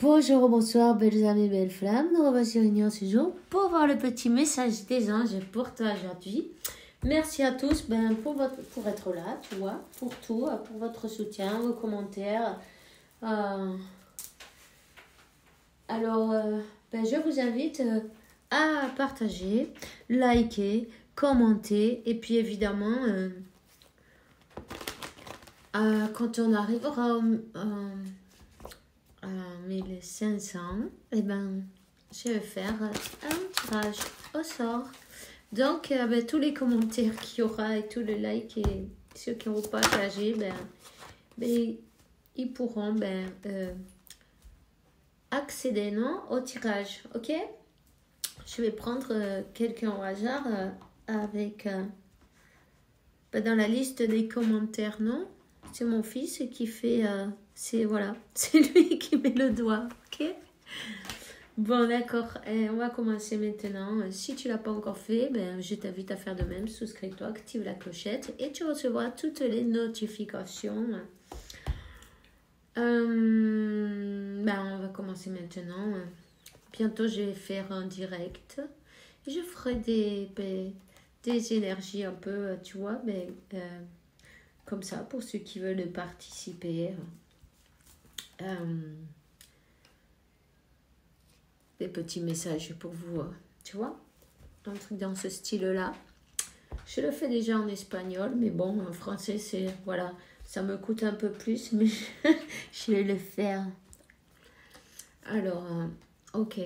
Bonjour, bonsoir, belles amies, belles flammes. Nous revoici réunis ce jour pour voir le petit message des anges pour toi aujourd'hui. Merci à tous pour être là, tu vois, pour tout, pour votre soutien, vos commentaires. Je vous invite à partager, liker, commenter et puis évidemment, quand on arrivera à 1500, je vais faire un tirage au sort. Donc, tous les commentaires qu'il y aura et tous les likes et ceux qui ont partagé, ils pourront accéder au tirage. Ok? Je vais prendre quelqu'un au hasard avec dans la liste des commentaires, non? C'est mon fils qui fait... c'est lui qui met le doigt, ok? Bon, d'accord, on va commencer maintenant. Si tu ne l'as pas encore fait, je t'invite à faire de même. Souscris-toi, active la clochette et tu recevras toutes les notifications. On va commencer maintenant. Bientôt, je vais faire un direct. Je ferai des énergies un peu, tu vois, comme ça, pour ceux qui veulent participer. Des petits messages pour vous, tu vois, un truc dans ce style-là. Je le fais déjà en espagnol, mais bon, en français, ça me coûte un peu plus, mais je vais le faire. Alors, ok.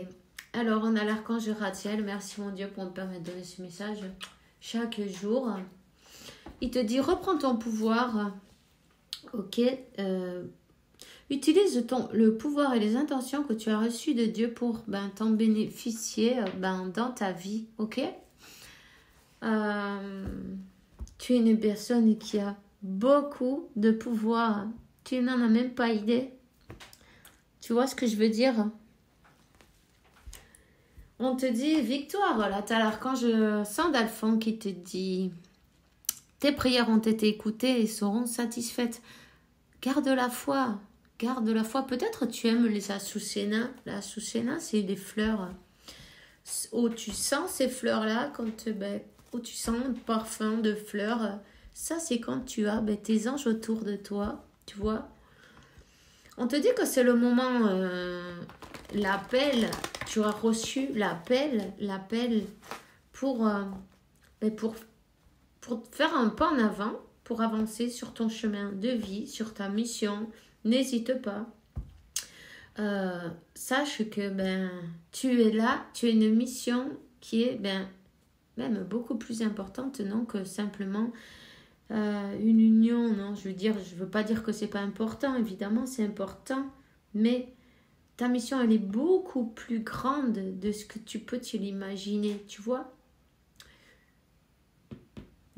Alors, on a l'archange Ratziel. Merci mon Dieu pour me permettre de donner ce message chaque jour. Il te dit, reprends ton pouvoir. Ok. Utilise le pouvoir et les intentions que tu as reçues de Dieu pour t'en bénéficier dans ta vie. Ok. Tu es une personne qui a beaucoup de pouvoir. Tu n'en as même pas idée. Tu vois ce que je veux dire? On te dit victoire. Là, tu as l'archange Sandalphon qui te dit tes prières ont été écoutées et seront satisfaites. Garde la foi. Garde la foi. Peut-être tu aimes les Azucena. La Azucena, c'est des fleurs où tu sens ces fleurs-là, où tu sens le parfum de fleurs. Ça, c'est quand tu as tes anges autour de toi. Tu vois? On te dit que c'est le moment, l'appel. Tu as reçu l'appel pour faire un pas en avant, pour avancer sur ton chemin de vie, sur ta mission. N'hésite pas. Sache que tu es là, tu as une mission qui est même beaucoup plus importante, non, que simplement une union. Non, je veux pas dire que c'est pas important, évidemment c'est important, mais ta mission elle est beaucoup plus grande de ce que tu peux te l'imaginer, tu vois.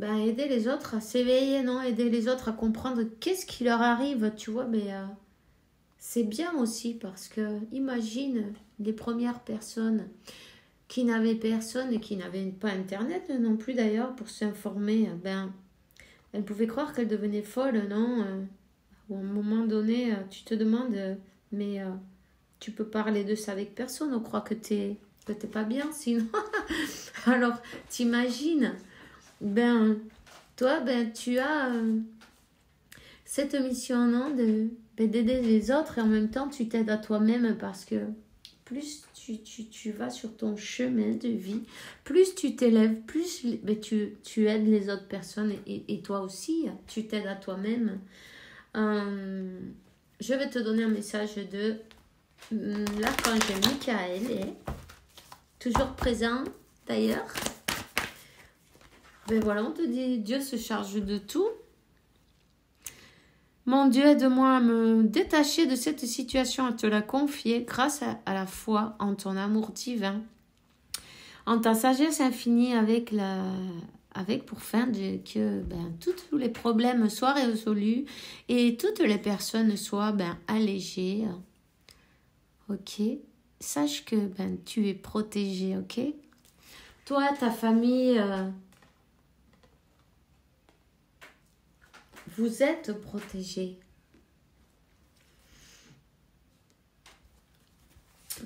Aider les autres à s'éveiller, non, aider les autres à comprendre qu'est-ce qui leur arrive, tu vois, c'est bien aussi parce que imagine les premières personnes qui n'avaient personne et qui n'avaient pas internet non plus d'ailleurs pour s'informer, elles pouvaient croire qu'elles devenaient folles, non? À un moment donné, tu te demandes, tu peux parler de ça avec personne, on croit que t'es pas bien sinon. Alors, t'imagines, toi, tu as cette mission, non, d'aider les autres et en même temps, tu t'aides à toi-même parce que plus tu vas sur ton chemin de vie, plus tu t'élèves, plus tu aides les autres personnes et toi aussi, tu t'aides à toi-même. Je vais te donner un message de l'archange Michael, est toujours présent d'ailleurs. Voilà, on te dit, Dieu se charge de tout. Mon Dieu, aide-moi à me détacher de cette situation, à te la confier grâce à la foi en ton amour divin, en ta sagesse infinie avec pour fin que tous les problèmes soient résolus et toutes les personnes soient allégées. Ok, sache que tu es protégé, ok. Toi, ta famille, vous êtes protégés.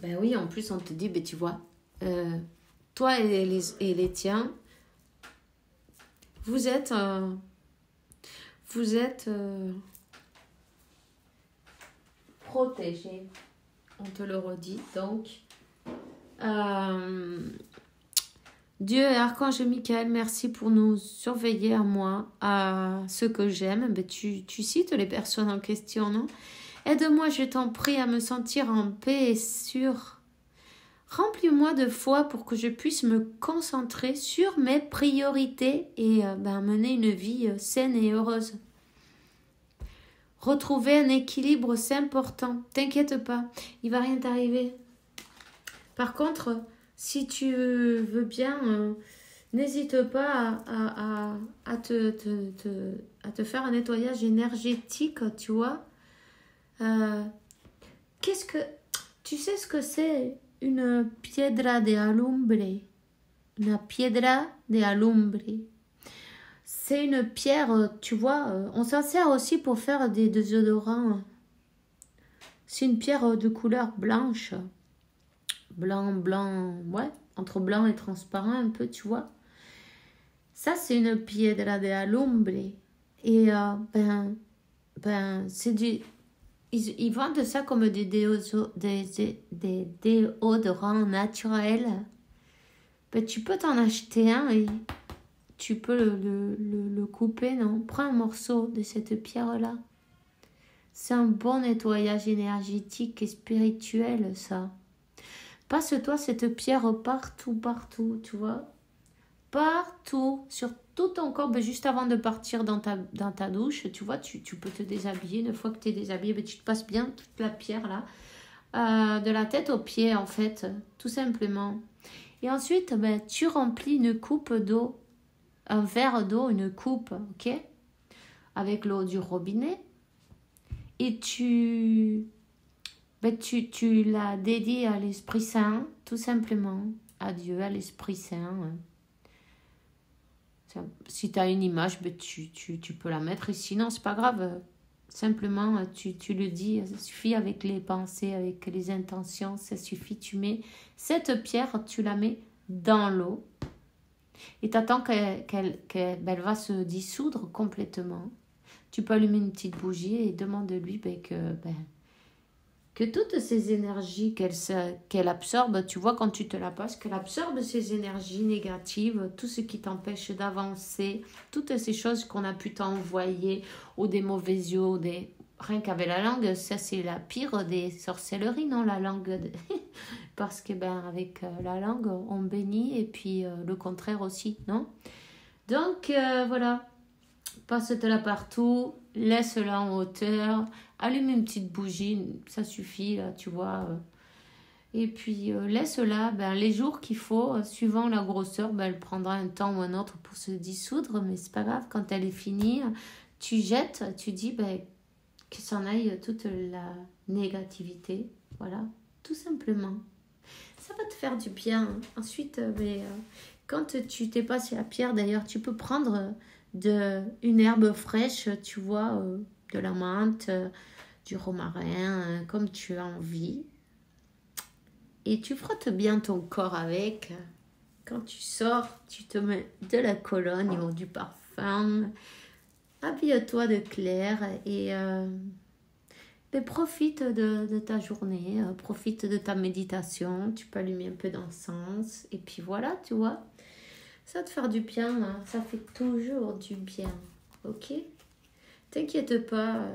Ben oui, en plus, on te dit, ben tu vois, toi et les tiens, vous êtes protégés. On te le redit. Donc, Dieu et Archange Michael, merci pour nous surveiller à moi, à ceux que j'aime. Ben, tu cites les personnes en question, non? Aide-moi, je t'en prie, à me sentir en paix et sûre. Remplis-moi de foi pour que je puisse me concentrer sur mes priorités et mener une vie saine et heureuse. Retrouver un équilibre, c'est important. T'inquiète pas, il va rien t'arriver. Par contre, si tu veux bien, n'hésite pas à te faire un nettoyage énergétique, tu vois. Tu sais ce que c'est une piedra de alumbre? Una piedra de alumbre. C'est une pierre, tu vois, on s'en sert aussi pour faire des déodorants. C'est une pierre de couleur blanche. Blanc, ouais, entre blanc et transparent un peu, tu vois. Ça, c'est une piedra de alumbre. Et c'est du... Ils vendent ça comme des déodorants naturels. Ben, tu peux t'en acheter un et tu peux le couper, non? Prends un morceau de cette pierre-là. C'est un bon nettoyage énergétique et spirituel, ça. Passe-toi cette pierre partout, tu vois. Partout, sur tout ton corps, ben juste avant de partir dans ta douche, tu vois, tu peux te déshabiller. Une fois que tu es déshabillé, ben tu te passes bien toute la pierre là, de la tête aux pieds en fait, tout simplement. Et ensuite, ben, tu remplis une coupe d'eau, un verre d'eau, une coupe, ok, avec l'eau du robinet. Et tu la dédies à l'Esprit Saint, tout simplement, à Dieu, à l'Esprit Saint. Si tu as une image, ben tu peux la mettre ici. Non, c'est pas grave. Simplement, tu le dis. Ça suffit avec les pensées, avec les intentions. Ça suffit. Tu mets cette pierre, tu la mets dans l'eau. Et tu attends qu'elle va se dissoudre complètement. Tu peux allumer une petite bougie et demande-lui que toutes ces énergies qu'elle absorbe, tu vois, quand tu te la passes, qu'elle absorbe ces énergies négatives, tout ce qui t'empêche d'avancer, toutes ces choses qu'on a pu t'envoyer, ou des mauvais yeux, rien qu'avec la langue, ça c'est la pire des sorcelleries, non, la langue parce que avec la langue, on bénit, et puis le contraire aussi, non? Donc, voilà, passe-te-la partout, laisse-la en hauteur, allume une petite bougie, ça suffit, là, tu vois. Et puis, laisse-la, les jours qu'il faut, suivant la grosseur, elle prendra un temps ou un autre pour se dissoudre, mais c'est pas grave, quand elle est finie, tu jettes, tu dis que s'en aille toute la négativité, voilà, tout simplement. Ça va te faire du bien. Ensuite, quand tu t'es passé la pierre, d'ailleurs, tu peux prendre une herbe fraîche, tu vois, de la menthe, du romarin, comme tu as envie. Et tu frottes bien ton corps avec. Quand tu sors, tu te mets de la cologne ou du parfum. Habille-toi de clair et profite de ta journée, profite de ta méditation. Tu peux allumer un peu d'encens. Et puis voilà, tu vois. Ça va te faire du bien, hein. Ça fait toujours du bien. Ok? T'inquiète pas.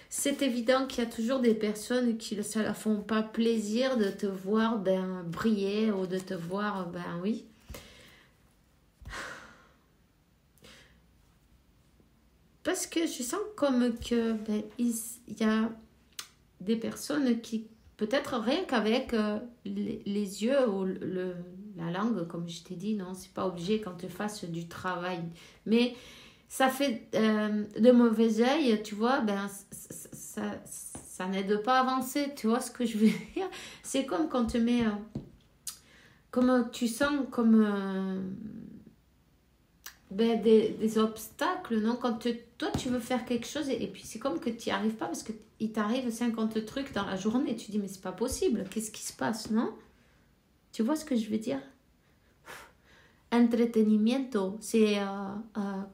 C'est évident qu'il y a toujours des personnes qui ça ne leur font pas plaisir de te voir briller ou de te voir, oui. Parce que je sens comme que il y a des personnes qui, peut-être rien qu'avec les yeux ou la langue, comme je t'ai dit, non, c'est pas obligé quand tu fasses du travail. Mais ça fait de mauvais œil, tu vois, ça n'aide pas à avancer, tu vois ce que je veux dire? C'est comme quand tu mets, comme tu sens comme, ben, des obstacles, non? Quand toi, tu veux faire quelque chose et puis c'est comme que tu n'y arrives pas parce qu'il t'arrive 50 trucs dans la journée et tu dis, mais c'est pas possible, qu'est-ce qui se passe, non? Tu vois ce que je veux dire? Entretenimiento, c'est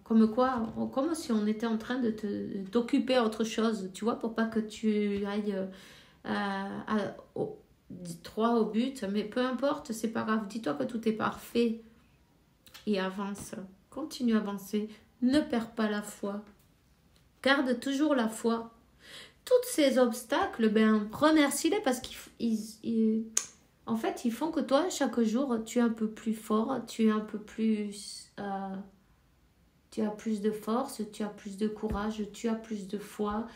comme quoi, comme si on était en train de t'occuper à autre chose, tu vois, pour pas que tu ailles droit au but, mais peu importe, c'est pas grave, dis-toi que tout est parfait et avance, continue à avancer, ne perds pas la foi, garde toujours la foi. Tous ces obstacles, ben, remercie-les parce en fait, ils font que toi, chaque jour, tu es un peu plus fort, tu es un peu plus... tu as plus de force, tu as plus de courage, tu as plus de foi.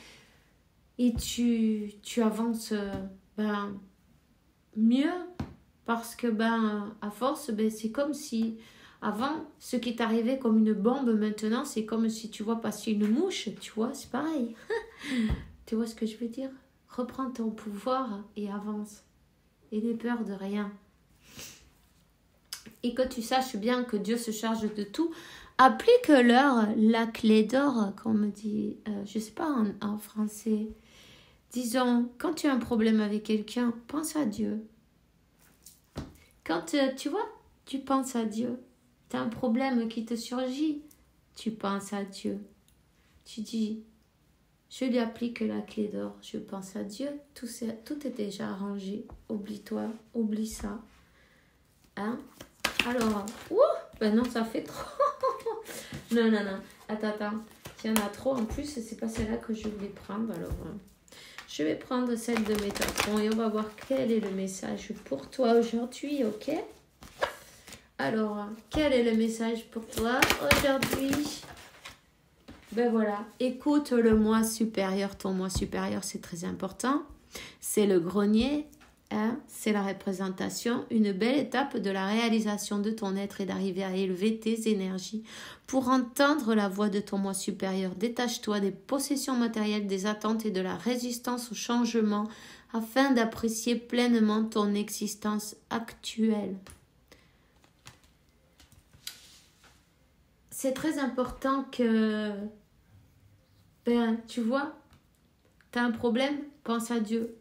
Et tu avances ben, mieux parce que ben, à force, ben, c'est comme si... Avant, ce qui t'arrivait comme une bombe, maintenant, c'est comme si tu vois passer une mouche, tu vois, c'est pareil. Tu vois ce que je veux dire? Reprends ton pouvoir et avance. Et n'aie peur de rien. Et que tu saches bien que Dieu se charge de tout. Applique-leur la clé d'or, comme dit, je ne sais pas en français. Disons, quand tu as un problème avec quelqu'un, pense à Dieu. Quand tu vois, tu penses à Dieu. Tu as un problème qui te surgit, tu penses à Dieu. Tu dis, je lui applique la clé d'or, je pense à Dieu, tout est déjà arrangé. Oublie-toi, oublie ça. Hein? Alors, ben non, ça fait trop. Non. Attends. Il y en a trop. En plus, c'est pas celle-là que je voulais prendre. Alors, je vais prendre celle de Métatron et on va voir quel est le message pour toi aujourd'hui, ok? Alors, quel est le message pour toi aujourd'hui? Ben voilà, écoute le moi supérieur. Ton moi supérieur, c'est très important. C'est le grenier. C'est la représentation, une belle étape de la réalisation de ton être et d'arriver à élever tes énergies. Pour entendre la voix de ton moi supérieur, détache-toi des possessions matérielles, des attentes et de la résistance au changement afin d'apprécier pleinement ton existence actuelle. C'est très important que, tu vois, tu as un problème, pense à Dieu.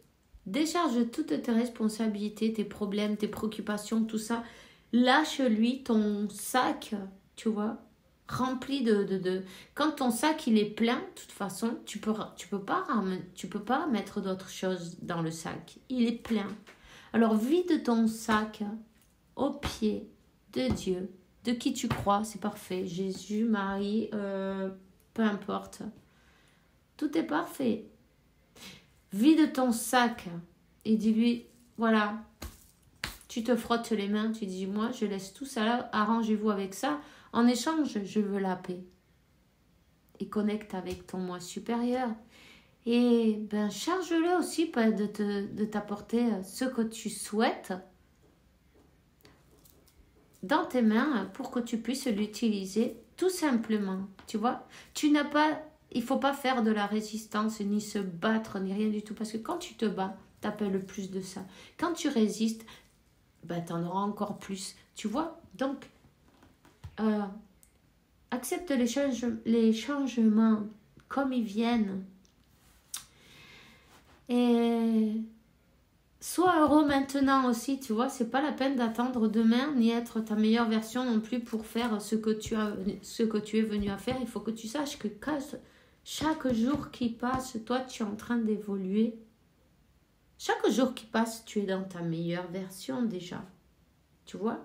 Décharge toutes tes responsabilités, tes problèmes, tes préoccupations, tout ça. Lâche-lui ton sac, tu vois, rempli de... Quand ton sac, il est plein, de toute façon, tu peux pas mettre d'autres choses dans le sac. Il est plein. Alors, vide ton sac au pied de Dieu, de qui tu crois, c'est parfait. Jésus, Marie, peu importe. Tout est parfait. Vide ton sac et dis-lui, voilà, tu te frottes les mains, tu dis, moi, je laisse tout ça là, arrangez-vous avec ça. En échange, je veux la paix. Et connecte avec ton moi supérieur. Et charge-le aussi de t'apporter ce que tu souhaites dans tes mains pour que tu puisses l'utiliser tout simplement. Tu vois, il ne faut pas faire de la résistance, ni se battre, ni rien du tout. Parce que quand tu te bats, tu appelles le plus de ça. Quand tu résistes, tu en auras encore plus. Tu vois? Donc, accepte les changements comme ils viennent. Et sois heureux maintenant aussi, tu vois. C'est pas la peine d'attendre demain, ni être ta meilleure version non plus pour faire ce que tu es venu à faire. Il faut que tu saches que chaque jour qui passe, toi, tu es en train d'évoluer. Chaque jour qui passe, tu es dans ta meilleure version déjà. Tu vois?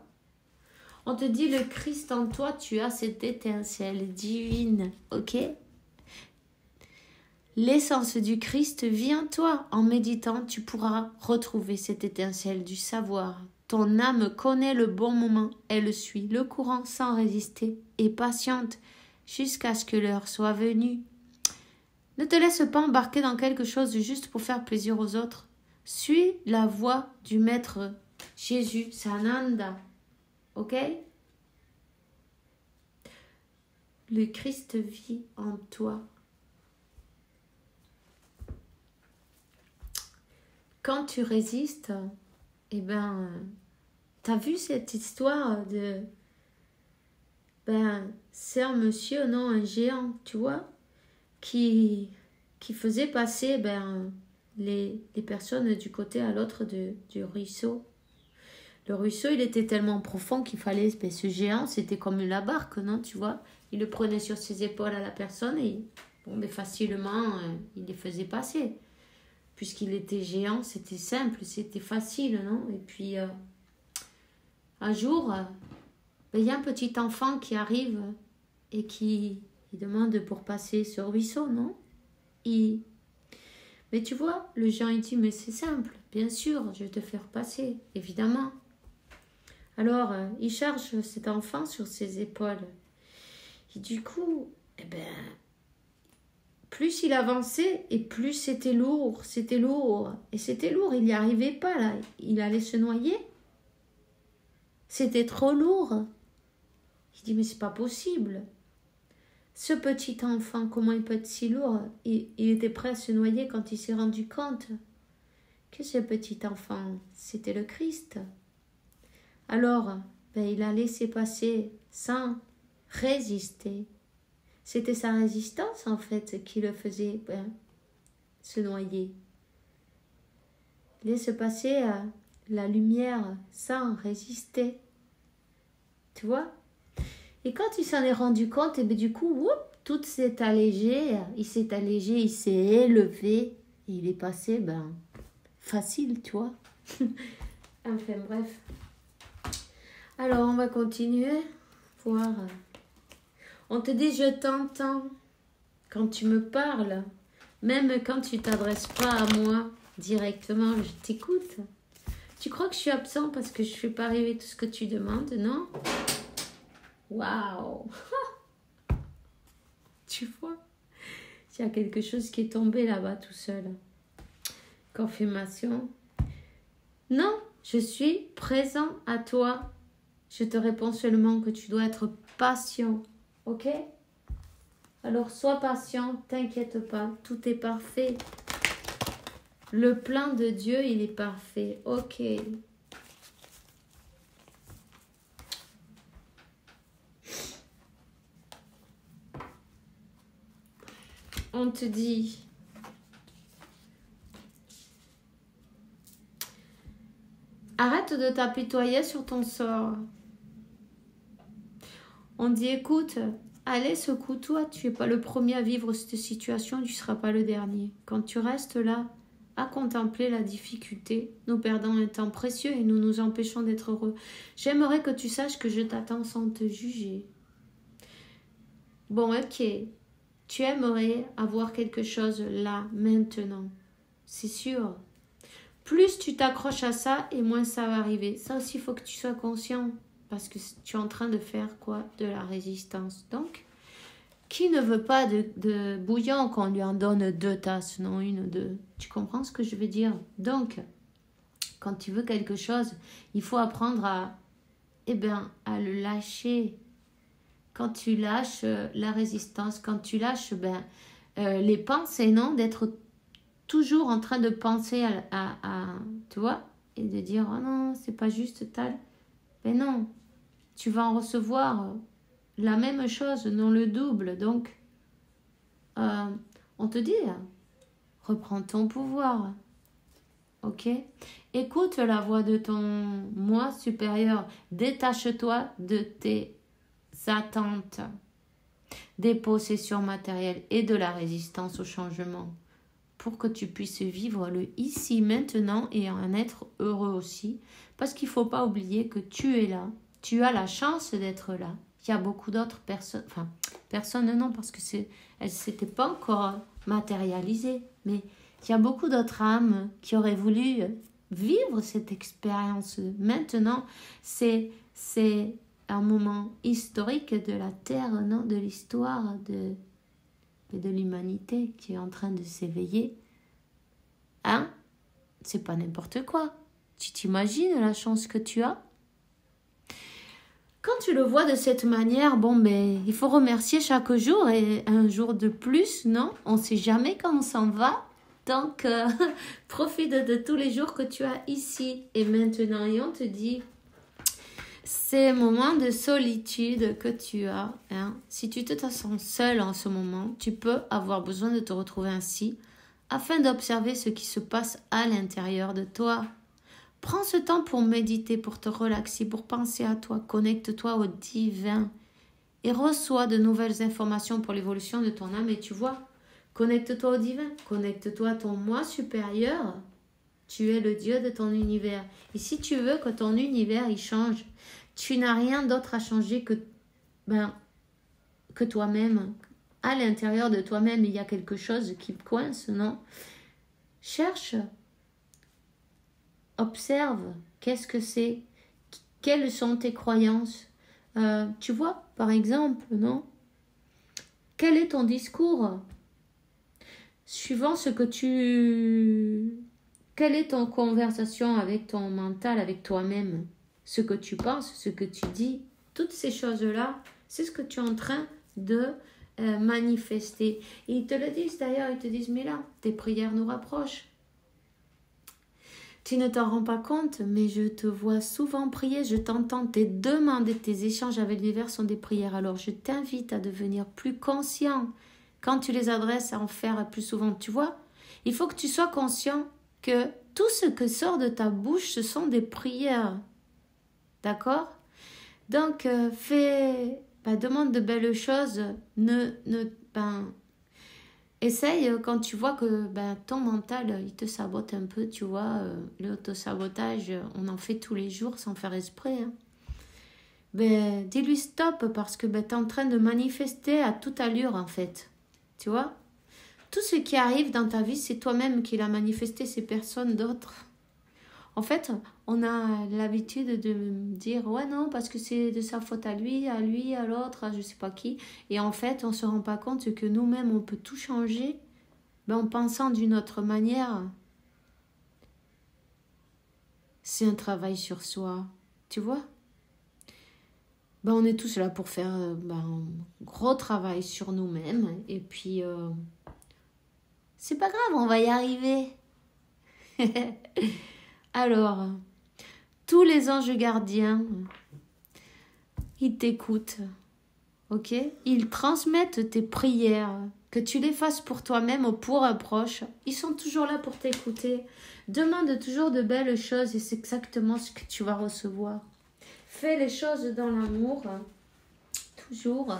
On te dit, le Christ en toi, tu as cette étincelle divine. Ok? L'essence du Christ vit en toi. En méditant, tu pourras retrouver cette étincelle du savoir. Ton âme connaît le bon moment. Elle suit le courant sans résister et patiente jusqu'à ce que l'heure soit venue. Ne te laisse pas embarquer dans quelque chose juste pour faire plaisir aux autres. Suis la voie du Maître Jésus Sananda. Ok? Le Christ vit en toi. Quand tu résistes, t'as vu cette histoire ben, c'est un monsieur, non, un géant, tu vois, qui faisait passer les personnes du côté à l'autre du ruisseau. Le ruisseau, il était tellement profond qu'il fallait, ce géant, c'était comme la barque, non, tu vois. Il le prenait sur ses épaules à la personne et facilement, il les faisait passer. Puisqu'il était géant, c'était simple, c'était facile, non. Et puis, un jour, il y a un petit enfant qui arrive et qui demande pour passer ce ruisseau, non. Mais tu vois, le géant, il dit, mais c'est simple, bien sûr, je vais te faire passer, évidemment. Alors, il charge cet enfant sur ses épaules. Et du coup, plus il avançait et plus c'était lourd. Et c'était lourd, il n'y arrivait pas là. Il allait se noyer. C'était trop lourd. Il dit, mais c'est pas possible. Ce petit enfant, comment il peut être si lourd? Il était prêt à se noyer quand il s'est rendu compte que ce petit enfant, c'était le Christ. Alors, il a laissé passer sans résister. C'était sa résistance, en fait, qui le faisait se noyer. Laisse passer la lumière sans résister. Tu vois? Et quand il s'en est rendu compte, du coup, tout s'est allégé. Il s'est allégé, il s'est élevé. Et il est passé, facile, tu vois. Enfin, bref. Alors, on va continuer. Voir. On te dit, je t'entends quand tu me parles. Même quand tu t'adresses pas à moi directement, je t'écoute. Tu crois que je suis absent parce que je fais pas arriver tout ce que tu demandes, non? Waouh! Tu vois? Il y a quelque chose qui est tombé là-bas tout seul. Confirmation. Non, je suis présent à toi. Je te réponds seulement que tu dois être patient. Ok? Alors, sois patient, t'inquiète pas, tout est parfait. Le plan de Dieu, il est parfait. Ok. On te dit, arrête de t'apitoyer sur ton sort. On dit, écoute, allez, secoue-toi, tu n'es pas le premier à vivre cette situation, tu ne seras pas le dernier. Quand tu restes là, à contempler la difficulté, nous perdons un temps précieux et nous nous empêchons d'être heureux. J'aimerais que tu saches que je t'attends sans te juger. Bon, ok, tu aimerais avoir quelque chose là, maintenant. C'est sûr. Plus tu t'accroches à ça et moins ça va arriver. Ça aussi, il faut que tu sois conscient. Parce que tu es en train de faire quoi? De la résistance. Donc, qui ne veut pas de bouillon qu'on lui en donne 2 tasses, non 1 ou 2? Tu comprends ce que je veux dire? Donc, quand tu veux quelque chose, il faut apprendre à le lâcher. Quand tu lâches la résistance, quand tu lâches les pensées, non? D'être toujours en train de penser à tu vois? Et de dire, oh non, c'est pas juste tal. Mais non, tu vas en recevoir la même chose, non le double. Donc, on te dit, reprends ton pouvoir. Ok? Écoute la voix de ton moi supérieur. Détache-toi de tes attentes, des possessions matérielles et de la résistance au changement pour que tu puisses vivre le ici, maintenant et en être heureux aussi. Parce qu'il ne faut pas oublier que tu es là. Tu as la chance d'être là. Il y a beaucoup d'autres personnes, personne non, parce que elles ne s'étaient pas encore matérialisées. Mais il y a beaucoup d'autres âmes qui auraient voulu vivre cette expérience. Maintenant, c'est un moment historique de la Terre, non, de l'histoire de l'humanité qui est en train de s'éveiller. Hein? C'est pas n'importe quoi. Tu t'imagines la chance que tu as? Quand tu le vois de cette manière, il faut remercier chaque jour et un jour de plus, non? On ne sait jamais quand on s'en va. Donc, profite de tous les jours que tu as ici et maintenant. Et on te dit, ces moments de solitude que tu as, hein, si tu te sens seul en ce moment, tu peux avoir besoin de te retrouver ainsi afin d'observer ce qui se passe à l'intérieur de toi. Prends ce temps pour méditer, pour te relaxer, pour penser à toi. Connecte-toi au divin et reçois de nouvelles informations pour l'évolution de ton âme. Et tu vois, connecte-toi au divin, connecte-toi à ton moi supérieur. Tu es le Dieu de ton univers. Et si tu veux que ton univers il change, tu n'as rien d'autre à changer que toi-même. À l'intérieur de toi-même, il y a quelque chose qui coince, non? Cherche, observe, qu'est-ce que c'est? Quelles sont tes croyances? Tu vois, par exemple, non? Quel est ton discours? Suivant ce que tu... Quelle est ton conversation avec ton mental, avec toi-même? Ce que tu penses, ce que tu dis, toutes ces choses-là, c'est ce que tu es en train de manifester. Et ils te le disent d'ailleurs, ils te disent, mais là, tes prières nous rapprochent. Tu ne t'en rends pas compte, mais je te vois souvent prier, je t'entends, tes demandes et tes échanges avec l'univers sont des prières. Alors je t'invite à devenir plus conscient quand tu les adresses, à en faire plus souvent. Tu vois, il faut que tu sois conscient que tout ce que sort de ta bouche, ce sont des prières. D'accord? Donc, demande de belles choses. Essaye quand tu vois que ton mental, il te sabote un peu, tu vois. L'auto-sabotage, on en fait tous les jours sans faire exprès. Hein. Dis-lui stop parce que tu es en train de manifester à toute allure, en fait. Tu vois? Tout ce qui arrive dans ta vie, c'est toi-même qui l'as manifesté, c'est personne d'autre. En fait, on a l'habitude de dire « Ouais, non, parce que c'est de sa faute à lui, à l'autre, à je sais pas qui. » Et en fait, on se rend pas compte que nous-mêmes, on peut tout changer en pensant d'une autre manière. C'est un travail sur soi, tu vois. On est tous là pour faire un gros travail sur nous-mêmes. Et puis, c'est pas grave, on va y arriver. Alors, tous les anges gardiens, ils t'écoutent, ok? Ils transmettent tes prières, que tu les fasses pour toi-même ou pour un proche. Ils sont toujours là pour t'écouter. Demande toujours de belles choses et c'est exactement ce que tu vas recevoir. Fais les choses dans l'amour, toujours,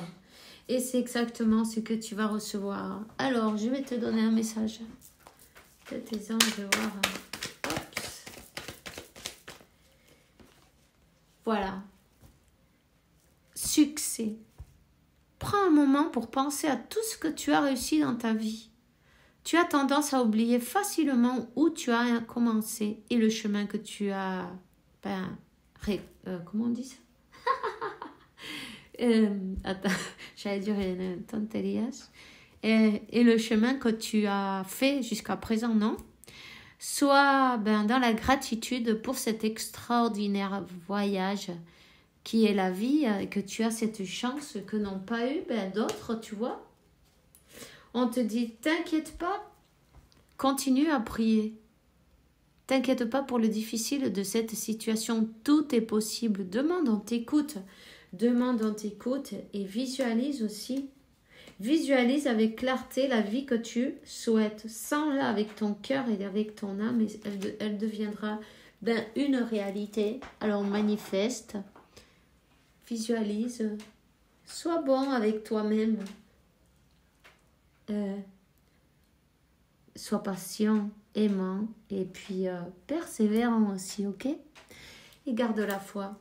et c'est exactement ce que tu vas recevoir. Alors, je vais te donner un message de tes anges, voir. Voilà. Succès. Prends un moment pour penser à tout ce que tu as réussi dans ta vie. Tu as tendance à oublier facilement où tu as commencé et le chemin que tu as... comment on dit ça? Attends, j'allais dire une tonterías. Et le chemin que tu as fait jusqu'à présent, non? Sois dans la gratitude pour cet extraordinaire voyage qui est la vie, que tu as cette chance que n'ont pas eu d'autres, tu vois. On te dit, t'inquiète pas, continue à prier. T'inquiète pas pour le difficile de cette situation, tout est possible. Demande, on t'écoute et visualise aussi. Visualise avec clarté la vie que tu souhaites. Sens-la avec ton cœur et avec ton âme et elle deviendra une réalité. Alors manifeste, visualise, sois bon avec toi-même. Sois patient, aimant et puis persévérant aussi, ok? Et garde la foi.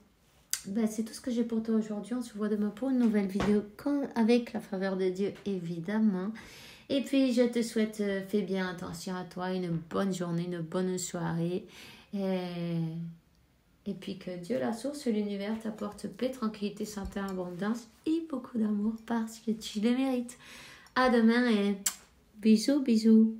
C'est tout ce que j'ai pour toi aujourd'hui. On se voit demain pour une nouvelle vidéo avec la faveur de Dieu, évidemment. Et puis, je te souhaite, fais bien attention à toi, une bonne journée, une bonne soirée. Et puis, que Dieu, la source, l'univers, t'apporte paix, tranquillité, santé, abondance et beaucoup d'amour parce que tu le mérites. À demain et bisous, bisous.